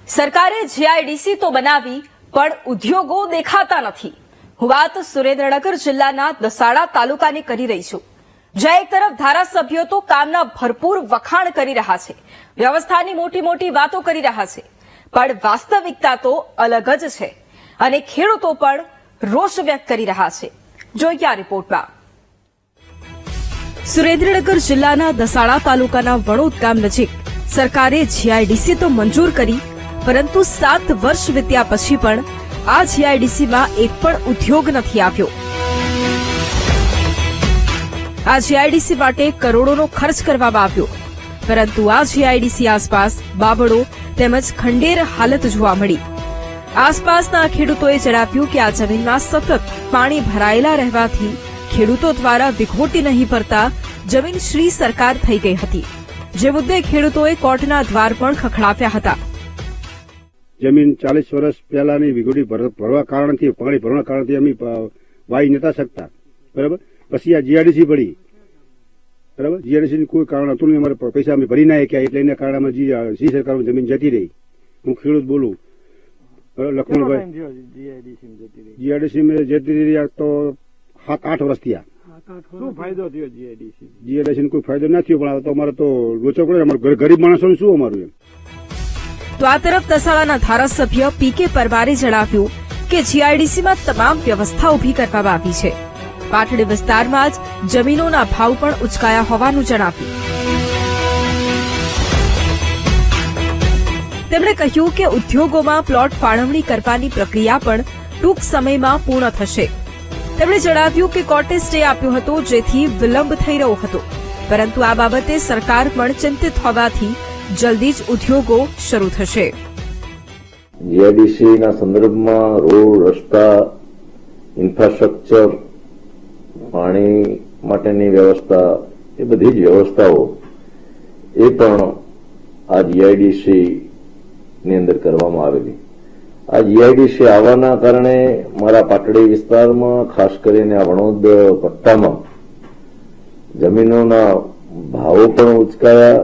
સરકારે જીઆઈડીસી તો બનાવી પણ ઉદ્યોગો દેખાતા નથી। હું વાત સુરેન્દ્રનગર જિલ્લાના દસાડા તાલુકાની કરી રહી છું, જ્યાં એક તરફ ધારાસભ્યો તો કામના ભરપૂર વખાણ કરી રહ્યા છે, વ્યવસ્થાની મોટી મોટી વાતો કરી રહ્યા છે, પણ વાસ્તવિકતા તો અલગ જ છે અને ખેડૂતો પણ રોષ વ્યક્ત કરી રહ્યા છે। જોઈએ આ રિપોર્ટમાં। સુરેન્દ્રનગર જિલ્લાના દસાડા તાલુકાના વણોદ ગામ નજીક સરકારે જીઆઈડીસી તો મંજૂર કરી, પરંતુ 7 વર્ષ વીત્યા પછી પણ આ જીઆઈડીસીમાં એક પણ ઉદ્યોગ નથી આવ્યો। આ જીઆઈડીસી માટે કરોડોનો ખર્ચ કરવામાં આવ્યો, પરંતુ આ જીઆઈડીસી આસપાસ બાવળો તેમજ ખંડેર હાલત જોવા મળી। આસપાસના ખેડૂતોએ જણાવ્યું કે આ જમીનમાં સતત પાણી ભરાયેલા રહેવાથી ખેડૂતો દ્વારા વિખોટી નહીં ભરતા જમીન શ્રી સરકાર થઈ ગઈ હતી, જે મુદ્દે ખેડૂતોએ કોર્ટના દ્વાર પણ ખખડાવ્યા હતા। જમીન 40 વર્ષ પહેલાની વિખોટી ભરવા કારણથી પાણી ભરવાના કારણથી અમે વાવી નતા શકતા, બરાબર। પછી આ જીઆઈડીસી પડી, બરાબર। જીઆઈડીસી કોઈ કારણ હતું નહીં, અમારે પૈસા અમે ભરી ના શક્યા, એટલે એના કારણે અમે સી સરકારમાં જમીન જતી રહી। હું ખેડૂત બોલું, લક્ષ્મણભાઈ। જીઆઈડીસી માં જતી રહી તો 7-8 વર્ષ થયા। શું ફાયદો થયો જીઆઈડીસી? જીઆઈડીસી કોઈ ફાયદો ના થયો, પણ તો અમારે તો લોચો પડે, અમારે ગરીબ માણસોનું શું અમારું એમ। તો આ તરફ દસાડાના ધારાસભ્ય પીકે પરમારે જણાવ્યું કે જીઆઈડીસીમાં તમામ વ્યવસ્થા ઉભી કરવામાં આવી છે। પાટડી વિસ્તારમાં જ જમીનોના ભાવ પણ ઉચકાયા હોવાનું જણાવ્યું। તેમણે કહ્યું કે ઉદ્યોગોમાં પ્લોટ ફાળવણી કરવાની પ્રક્રિયા પણ ટૂંક સમયમાં પૂર્ણ થશે। તેમણે જણાવ્યું કે કોર્ટે સ્ટે આપ્યો હતો, જેથી વિલંબ થઈ રહ્યો હતો, પરંતુ આ બાબતે સરકાર પણ ચિંતિત હોવાથી જલ્દી જ ઉદ્યોગો શરૂ થશે। જીઆઈડીસીના સંદર્ભમાં રોડ, રસ્તા, ઇન્ફ્રાસ્ટ્રક્ચર, પાણી માટેની વ્યવસ્થા, એ બધી જ વ્યવસ્થાઓ એ પણ આ જીઆઈડીસી ની અંદર કરવામાં આવેલી। આ જીઆઈડીસી આવવાના કારણે મારા પાટડી વિસ્તારમાં, ખાસ કરીને આ વણોદ પટ્ટામાં જમીનોના ભાવો પણ ઉચકાયા,